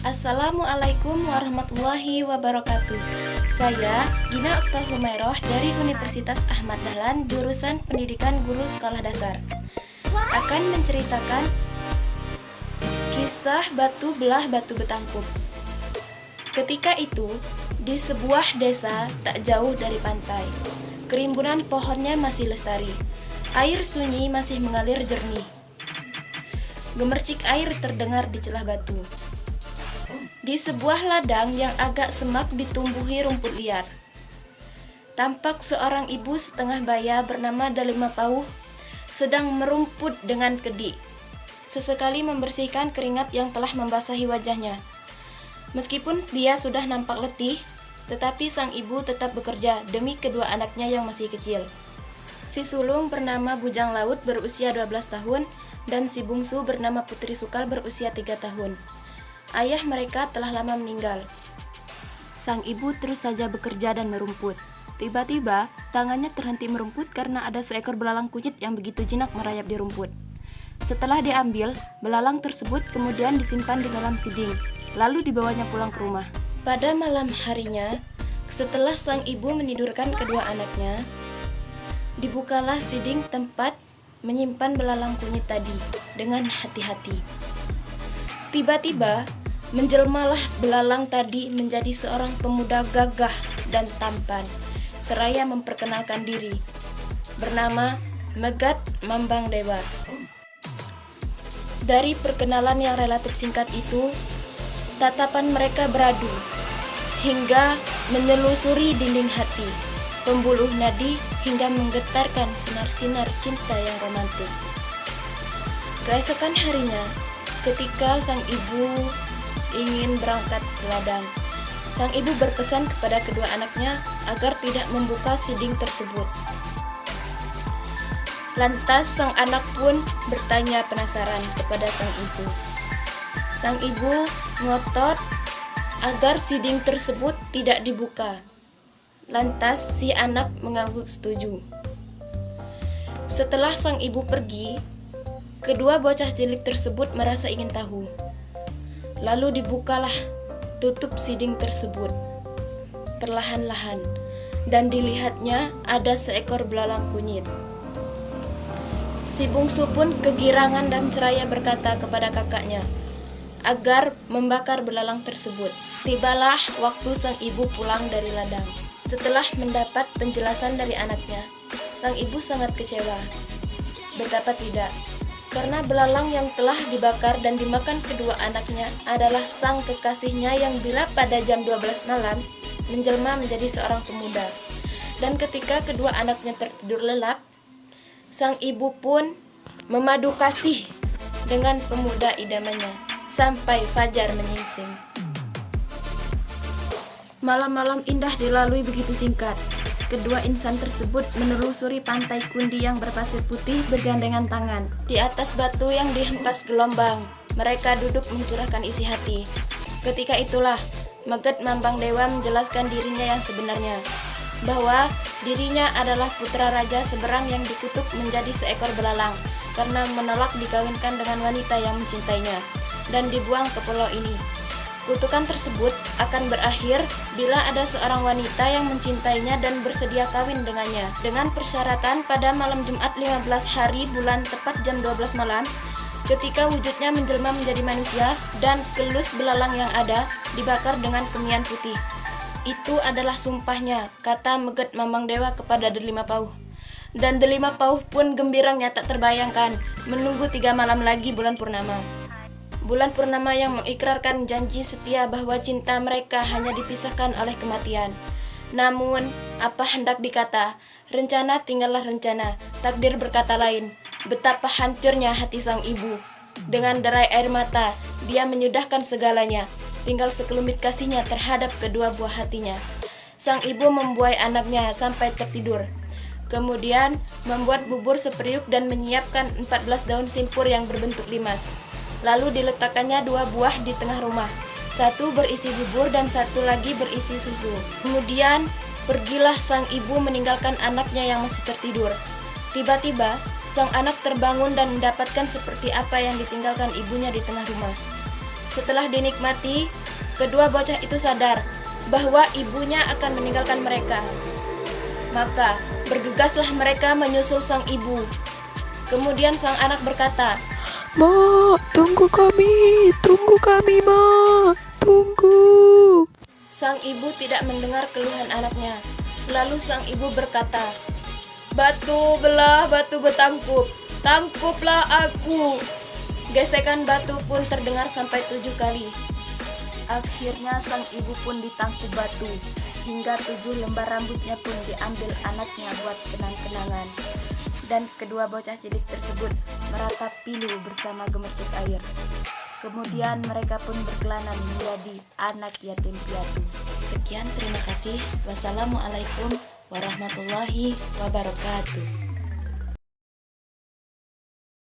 Assalamualaikum warahmatullahi wabarakatuh. Saya Gina Okta Humairoh dari Universitas Ahmad Dahlan, jurusan Pendidikan Guru Sekolah Dasar, akan menceritakan kisah batu belah batu Betangkup. Ketika itu, di sebuah desa tak jauh dari pantai, kerimbunan pohonnya masih lestari. Air sunyi masih mengalir jernih. Gemercik air terdengar di celah batu. Di sebuah ladang yang agak semak ditumbuhi rumput liar, tampak seorang ibu setengah baya bernama Dalima Pauh sedang merumput dengan kedik, sesekali membersihkan keringat yang telah membasahi wajahnya. Meskipun dia sudah nampak letih, tetapi sang ibu tetap bekerja demi kedua anaknya yang masih kecil. Si sulung bernama Bujang Laut berusia 12 tahun dan si bungsu bernama Putri Sukal berusia 3 tahun. Ayah mereka telah lama meninggal. Sang ibu terus saja bekerja dan merumput. Tiba-tiba, tangannya terhenti merumput karena ada seekor belalang kunyit yang begitu jinak merayap di rumput. Setelah diambil, belalang tersebut kemudian disimpan di dalam siding, lalu dibawanya pulang ke rumah. Pada malam harinya, setelah sang ibu menidurkan kedua anaknya, dibukalah siding tempat menyimpan belalang kunyit tadi dengan hati-hati. Tiba-tiba, menjelmalah belalang tadi menjadi seorang pemuda gagah dan tampan, seraya memperkenalkan diri, bernama Megat Mambang Dewa. Dari perkenalan yang relatif singkat itu, tatapan mereka beradu, hingga menelusuri dinding hati, pembuluh nadi, hingga menggetarkan sinar-sinar cinta yang romantis. Keesokan harinya, ketika sang ibu ingin berangkat ke ladang, sang ibu berpesan kepada kedua anaknya agar tidak membuka siding tersebut. Lantas sang anak pun bertanya penasaran kepada sang ibu. Sang ibu ngotot agar siding tersebut tidak dibuka. Lantas si anak mengangguk setuju. Setelah sang ibu pergi, kedua bocah cilik tersebut merasa ingin tahu. Lalu dibukalah tutup siding tersebut perlahan-lahan, dan dilihatnya ada seekor belalang kunyit. Si bungsu pun kegirangan dan seraya berkata kepada kakaknya agar membakar belalang tersebut. Tibalah waktu sang ibu pulang dari ladang. Setelah mendapat penjelasan dari anaknya, sang ibu sangat kecewa. Betapa tidak, karena belalang yang telah dibakar dan dimakan kedua anaknya adalah sang kekasihnya yang bila pada jam 12 malam menjelma menjadi seorang pemuda. Dan ketika kedua anaknya tertidur lelap, sang ibu pun memadu kasih dengan pemuda idamannya sampai fajar menyingsing. Malam-malam indah dilalui begitu singkat. Kedua insan tersebut menelusuri pantai Kundi yang berpasir putih bergandengan tangan. Di atas batu yang dihempas gelombang, mereka duduk mencurahkan isi hati. Ketika itulah Megat Mambang Dewa menjelaskan dirinya yang sebenarnya, bahwa dirinya adalah putra raja seberang yang dikutuk menjadi seekor belalang karena menolak dikawinkan dengan wanita yang mencintainya dan dibuang ke pulau ini. Kutukan tersebut akan berakhir bila ada seorang wanita yang mencintainya dan bersedia kawin dengannya, dengan persyaratan pada malam Jumat 15 hari bulan tepat jam 12 malam, ketika wujudnya menjelma menjadi manusia dan kelus belalang yang ada dibakar dengan kemian putih. Itu adalah sumpahnya, kata Megat Mambang Dewa kepada Delima Pauh. Dan Delima Pauh pun gembiranya tak terbayangkan, menunggu 3 malam lagi bulan purnama. Bulan purnama yang mengikrarkan janji setia bahwa cinta mereka hanya dipisahkan oleh kematian. Namun, apa hendak dikata, rencana tinggallah rencana, takdir berkata lain. Betapa hancurnya hati sang ibu. Dengan derai air mata, dia menyudahkan segalanya, tinggal sekelumit kasihnya terhadap kedua buah hatinya. Sang ibu membuai anaknya sampai tertidur. Kemudian, membuat bubur seperiuk dan menyiapkan 14 daun simpur yang berbentuk limas. Lalu diletakkannya 2 buah di tengah rumah. Satu berisi bubur dan satu lagi berisi susu. Kemudian pergilah sang ibu meninggalkan anaknya yang masih tertidur. Tiba-tiba sang anak terbangun dan mendapatkan seperti apa yang ditinggalkan ibunya di tengah rumah. Setelah dinikmati, kedua bocah itu sadar bahwa ibunya akan meninggalkan mereka. Maka bergegaslah mereka menyusul sang ibu. Kemudian sang anak berkata, "Ma, tunggu kami, Ma, tunggu." sang ibu tidak mendengar keluhan anaknya. Lalu sang ibu berkata, "Batu belah batu bertangkup, tangkuplah aku." Gesekan batu pun terdengar sampai 7 kali. Akhirnya sang ibu pun ditangkup batu, hingga 7 lembar rambutnya pun diambil anaknya buat kenang-kenangan. Dan kedua bocah cilik tersebut meratap pilu bersama gemercik air. Kemudian mereka pun berkelana menjadi anak yatim piatu. Sekian, terima kasih. Wassalamualaikum warahmatullahi wabarakatuh.